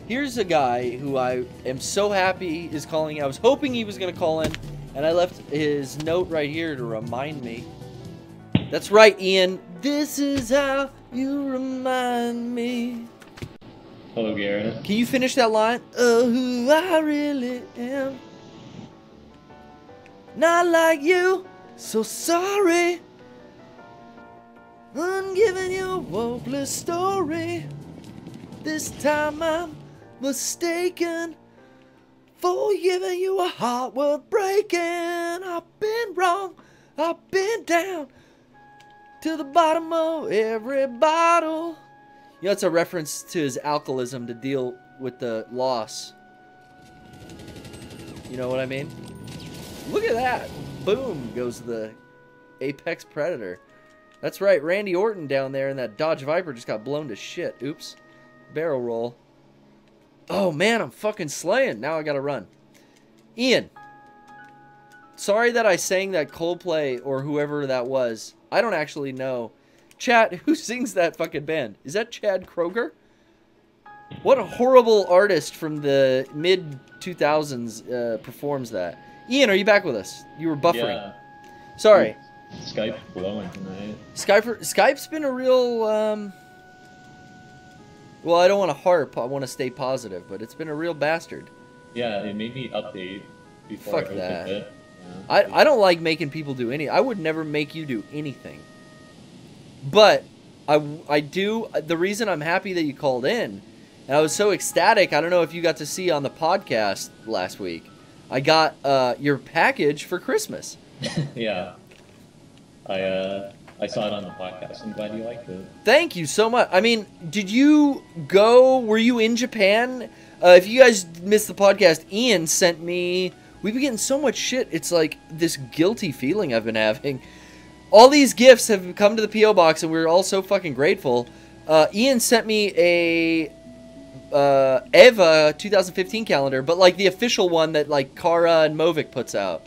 Here's a guy who I am so happy is calling. I was hoping he was going to call in, and I left his note right here to remind me. That's right, Ian. This is how you remind me. Hello, Garrett. Can you finish that line? Oh, who I really am. Not like you, so sorry. I'm giving you a hopeless story. This time I'm mistaken for giving you a heart worth breaking. I've been wrong, I've been down to the bottom of every bottle. You know, it's a reference to his alcoholism to deal with the loss. You know what I mean? Look at that. Boom goes the apex predator. That's right, Randy Orton down there in that Dodge Viper just got blown to shit. Oops. Barrel roll. Oh man, I'm fucking slaying. Now I gotta run. Ian. Sorry that I sang that Coldplay or whoever that was. I don't actually know. Chat, who sings that fucking band? Is that Chad Kroger? What a horrible artist from the mid-2000s performs that. Ian, are you back with us? You were buffering. Yeah. Sorry. Skype's blowing tonight. Skype's been a real, well, I don't want to harp. I want to stay positive, but it's been a real bastard. Yeah, it made me update before Fuck I that. opened it. Yeah. I don't like making people do any. I would never make you do anything. But I do. The reason I'm happy that you called in, and I was so ecstatic. I don't know if you got to see on the podcast last week. I got your package for Christmas. Yeah. I saw it on the podcast. I'm glad you liked it. Thank you so much. I mean, did you go? Were you in Japan? If you guys missed the podcast, Ian sent me. We've been getting so much shit. It's like this guilty feeling I've been having. All these gifts have come to the P.O. box, and we're all so fucking grateful. Ian sent me a Eva 2015 calendar, but like the official one that like Kara and Movic puts out.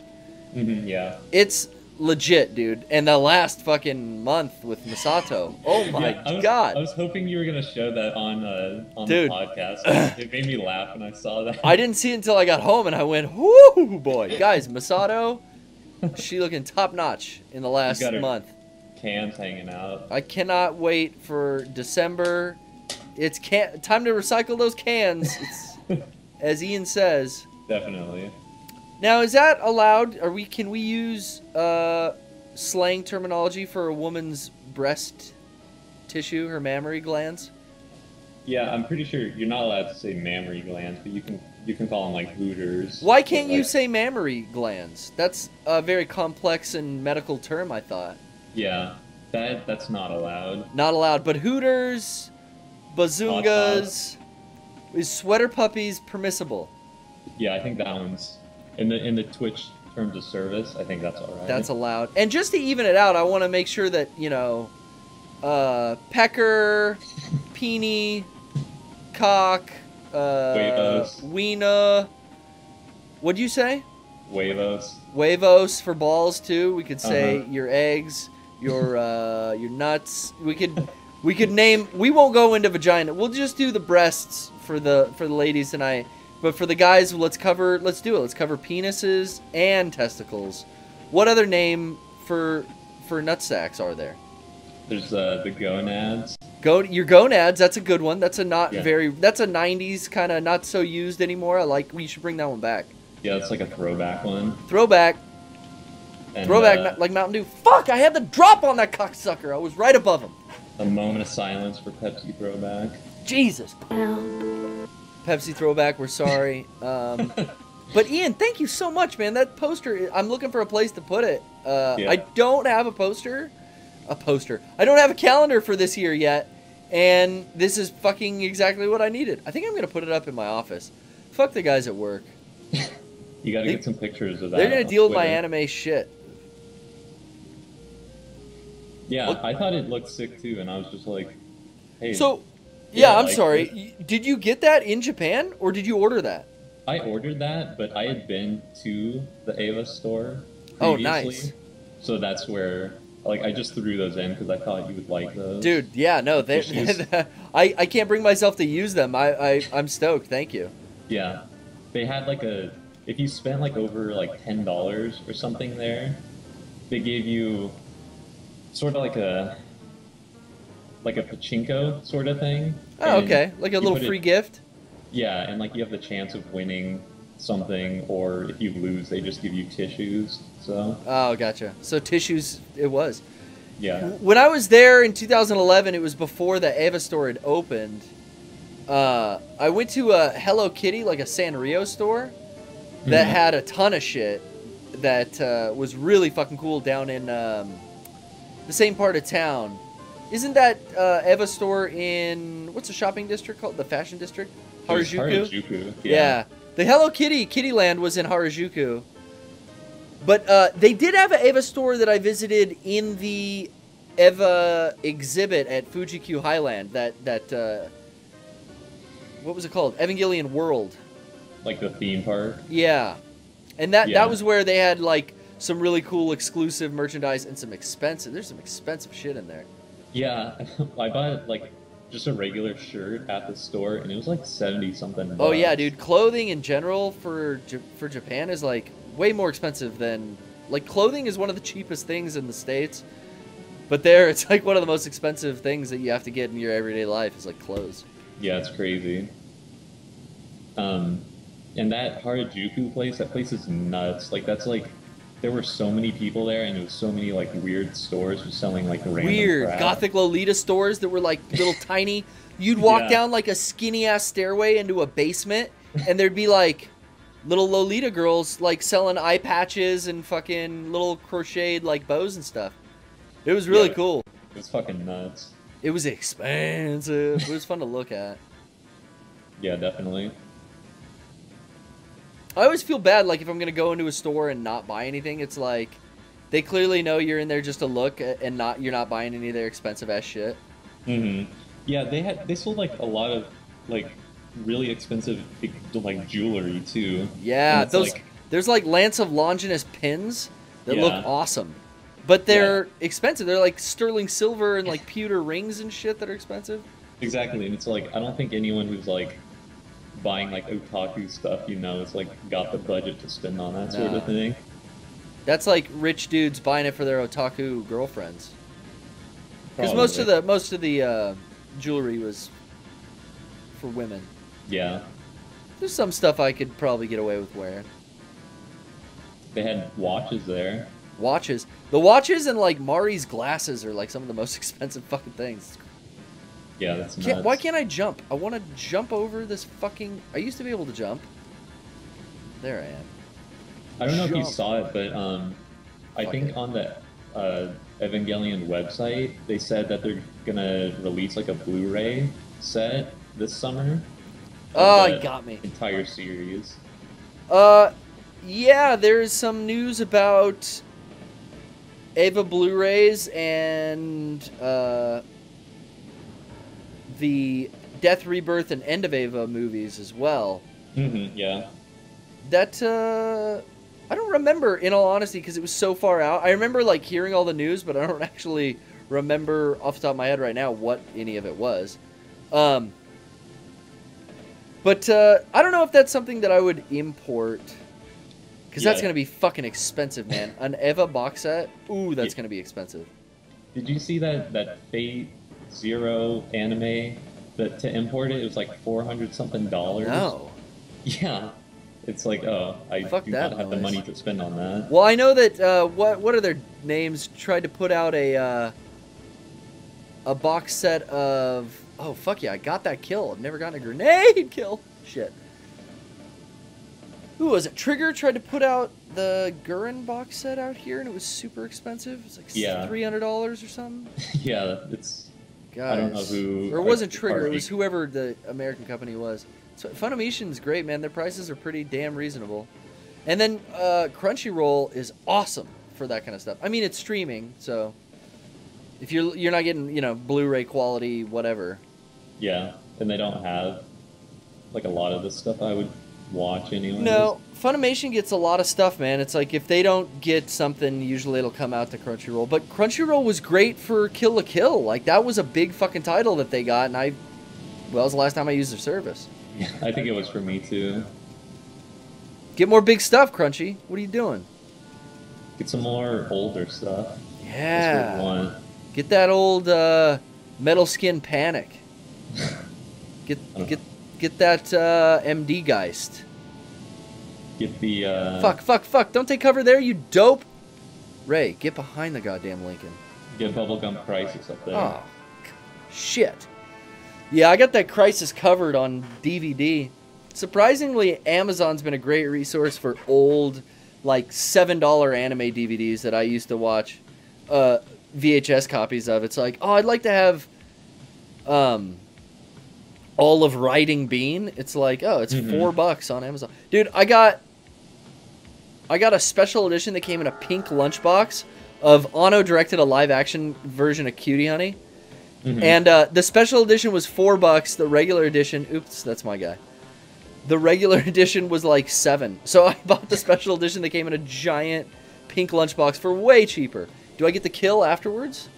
Yeah. It's legit, dude. And the last fucking month with Masato. Oh my god. I was hoping you were gonna show that on Dude. the podcast. It made me laugh when I saw that. I didn't see it until I got home, and I went, whoo, boy. Guys, Masato, she looking top notch in the last got her month. Cans hanging out. I cannot wait for December. It's time to recycle those cans, as Ian says. Definitely. Now, is that allowed? Can we use slang terminology for a woman's breast tissue, her mammary glands? Yeah, I'm pretty sure you're not allowed to say mammary glands, but you can call them like hooters. Why can't you say mammary glands? That's a very complex and medical term, I thought. Yeah, that's not allowed. Not allowed, but hooters, bazungas, is sweater puppies permissible? Yeah, I think that one's in the Twitch terms of service. I think that's all right. That's allowed. And just to even it out, I want to make sure that, you know, pecker, peenie, cock, Huevos. weena. What'd you say? Huevos. Huevos for balls too. We could say your eggs, your nuts. We could name. We won't go into vagina. We'll just do the breasts for the ladies tonight. But for the guys, let's do it. Let's cover penises and testicles. What other name for nutsacks are there? There's the gonads. Your gonads. That's a good one. That's a Yeah. That's a '90s kind of not so used anymore. We should bring that one back. Yeah, it's like a throwback one. Throwback. And, Like Mountain Dew. Fuck! I had the drop on that cocksucker. I was right above him. A moment of silence for Pepsi throwback. Jesus. Pepsi throwback. We're sorry. But Ian, thank you so much, man. That poster. I'm looking for a place to put it. Yeah. I don't have a poster. I don't have a calendar for this year yet, and this is fucking exactly what I needed. I think I'm gonna put it up in my office. Fuck the guys at work. You gotta get some pictures of that. They're gonna on deal with my Twitter. anime shit. Yeah, I thought it looked sick too, and I was just like, hey. So, Yeah, I'm like- sorry. Did you get that in Japan, or did you order that? I ordered that, but I had been to the Ava store previously. Oh, nice. So that's where Like I just threw those in because I thought you would like those. Dude, yeah, no, Tissues. I can't bring myself to use them. I'm stoked. Thank you. Yeah, they had like a if you spent like over like $10 or something there, they gave you sort of like a pachinko sort of thing, Oh, and okay, like a you little put free it gift. yeah, and like you have the chance of winning something, or if you lose, they just give you tissues. So Oh, gotcha. So tissues, it was. yeah, When I was there in 2011, it was before the Ava store had opened. I went to a Hello Kitty, like a Sanrio store, that Mhm. had a ton of shit that was really fucking cool down in the same part of town. Isn't that Eva store in what's the shopping district called? The fashion district, It was Harajuku. Harajuku. Yeah. Yeah, the Hello Kitty Kittyland was in Harajuku, but they did have an Eva store that I visited in the Eva exhibit at Fuji-Q Highland. That what was it called? Evangelion World. Like the theme park. Yeah, and that Yeah. was where they had like some really cool exclusive merchandise and some expensive. There's some expensive shit in there. Yeah, I bought like just a regular shirt at the store, and it was like 70 something bucks. Oh yeah, dude. Clothing in general for Japan is like way more expensive than like clothing is one of the cheapest things in the States, but there it's like one of the most expensive things that you have to get in your everyday life is like clothes. Yeah, it's crazy. Um, and that Harajuku place, that place is nuts. Like that's like there were so many people there, and it was so many like weird stores just selling like random Weird crap. gothic Lolita stores that were like little tiny. You'd walk Yeah. down like a skinny ass stairway into a basement, and there'd be like little Lolita girls like selling eye patches and fucking little crocheted like bows and stuff. It was really Yeah, cool. it was fucking nuts. It was expensive. It was fun to look at. Yeah, definitely. I always feel bad, like, if I'm going to go into a store and not buy anything, it's like, they clearly know you're in there just to look, and you're not buying any of their expensive-ass shit. Yeah, they sold like a lot of like really expensive like jewelry too. Yeah, And it's those, like there's, like, Lance of Longinus pins that look Yeah. awesome. But they're expensive. They're, like, sterling silver and, like, pewter rings and shit that are expensive. exactly, and it's like I don't think anyone who's like buying like otaku stuff, is like got the budget to spend on that sort No. of thing. That's like rich dudes buying it for their otaku girlfriends. Because Probably. most of the jewelry was for women. Yeah, There's some stuff I could probably get away with wearing. they had watches there. Watches. The watches and like Mari's glasses are like some of the most expensive fucking things. Yeah, that's nuts. Why can't I jump? I want to jump over this fucking... I used to be able to jump. There I am. I don't know if you Jump. saw it, but I Fuck think it. on the Evangelion website they said that they're gonna release like a Blu-ray set this summer. Oh, of you the got me. Entire series. Yeah, there's some news about Eva Blu-rays and the Death, Rebirth, and End of Eva movies as well. Yeah. That I don't remember, in all honesty, because it was so far out. I remember like hearing all the news, but I don't actually remember off the top of my head right now what any of it was. But I don't know if that's something that I would import, because that's Yeah. gonna be fucking expensive, man. An Eva box set, ooh, that's gonna be expensive. Did you see that Fate Zero anime that to import it was like $400 something? No. Yeah. It's like, oh, I Fuck do that not have the noise. money to spend on that. Well, I know that what are their names? Tried to put out a box set of... Oh, fuck yeah, I got that kill. I've never gotten a grenade kill. Shit. Who was it? Trigger tried to put out the Gurren box set out here, and it was super expensive. It's like Yeah. $300 or something. Yeah, it's Guys. I don't know who. Or it wasn't the Trigger, it party- was whoever the American company was. So Funimation's great, man. Their prices are pretty damn reasonable. And then Crunchyroll is awesome for that kind of stuff. I mean, it's streaming, so if you're not getting, Blu-ray quality, whatever. Yeah, and they don't have like a lot of the stuff I would watch anyway. No, Funimation gets a lot of stuff, man. It's like if they don't get something, usually it'll come out to Crunchyroll. But Crunchyroll was great for Kill la Kill. Like, that was a big fucking title that they got, and well, that was the last time I used their service. Yeah, I think it was for me too. Get more big stuff, Crunchy. What are you doing? Get some more older stuff. Yeah. That's what we want. Get that old Metal Skin Panic. Get that MD Geist. Get the Fuck! Don't take cover there, you dope. Ray, get behind the goddamn Lincoln. Get Bubblegum Crisis up there. Oh, shit. Yeah, I got that Crisis covered on DVD. Surprisingly, Amazon's been a great resource for old, like, $7 anime DVDs that I used to watch VHS copies of. It's like, oh, I'd like to have all of Riding Bean. It's like, oh, it's $4 on Amazon. Dude, I got a special edition that came in a pink lunchbox of Anno directed a live-action version of Cutie Honey. And the special edition was $4. The regular edition, oops, that's my guy. The regular edition was like $7. So I bought the special edition that came in a giant pink lunchbox for way cheaper. Do I get the kill afterwards?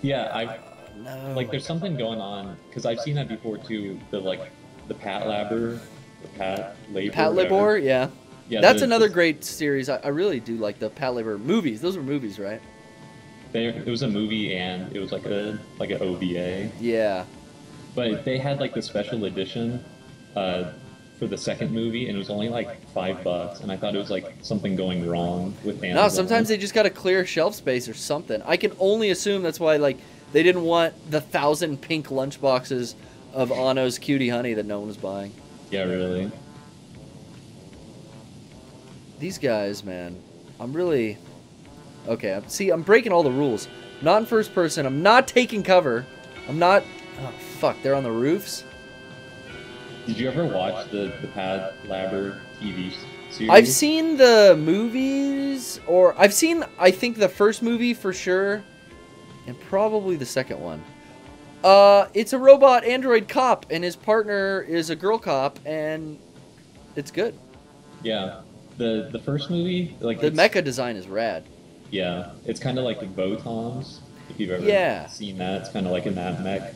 Yeah, No. like there's something going on because I've seen that before too. The Patlabor, Patlabor, yeah. Yeah, That's another great series. I really do like the Patlabor movies. Those were movies, right? It was a movie and it was like an OVA. Yeah. But they had like the special edition for the second movie, and it was only like $5, and I thought it was like something going wrong with Amazon. No, sometimes they just got to clear shelf space or something. I can only assume that's why like they didn't want the 1,000 pink lunchboxes of Anno's Cutie Honey that no one was buying. Yeah, really. These guys, man, I'm really okay. See, I'm breaking all the rules. Not in first person. I'm not taking cover. I'm not. Oh fuck! They're on the roofs. Did you ever watch the Patlabor TV series? I've seen the movies, or I've seen, I think, the first movie for sure, and probably the second one. It's a robot android cop, and his partner is a girl cop, and it's good. Yeah, the first movie, like the mecha design is rad. Yeah, it's kind of like the Botons. If you've ever seen that, it's kind of like in that mech.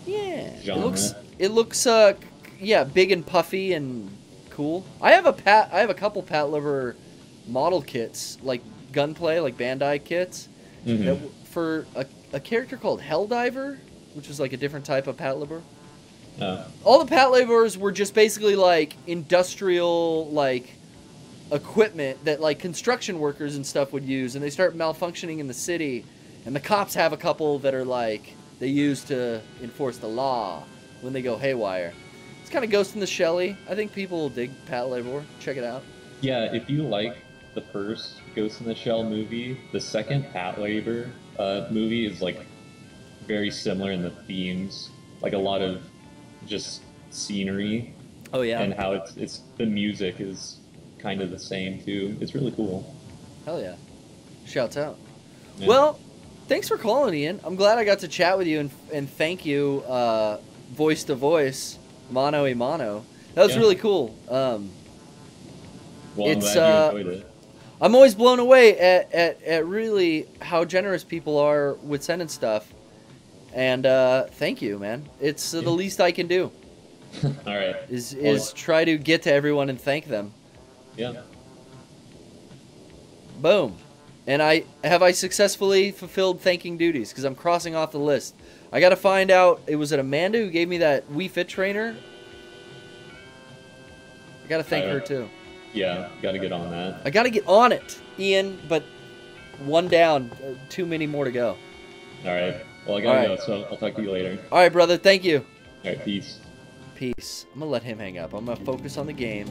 Yeah, genre. It looks yeah, big and puffy and cool. I have a couple Patlabor model kits, like Gunplay, like Bandai kits, that, for a character called Helldiver, which is like a different type of Patlabor. All the Patlabors were just basically like industrial, like equipment that like construction workers and stuff would use, and they start malfunctioning in the city, and the cops have a couple that are like they use to enforce the law when they go haywire. It's kind of Ghost in the Shell-y. I think people will dig Patlabor. Check it out. Yeah, if you like the first Ghost in the Shell movie, the second Patlabor movie is like very similar in the themes, like a lot of just scenery. Oh yeah. And how it's the music is kind of the same too. It's really cool. Hell yeah. Shouts out. Yeah. Well, thanks for calling, Ian. I'm glad I got to chat with you, and thank you, voice to voice, mano a mano. That was really cool. Well, I'm glad you enjoyed it. I'm always blown away at really how generous people are with sending stuff. And thank you, man. It's the least I can do. All right. Is try to get to everyone and thank them. Yeah. Boom. And I successfully fulfilled thanking duties because I'm crossing off the list. I got to find out. Was it Amanda who gave me that Wii Fit trainer? I got to thank her too. Yeah, got to get on that. I got to get on it, Ian. But one down, too many more to go. All right. Well, I gotta go. So I'll talk to you later. All right, brother. Thank you. All right. Peace. Peace. I'm gonna let him hang up. I'm gonna focus on the game.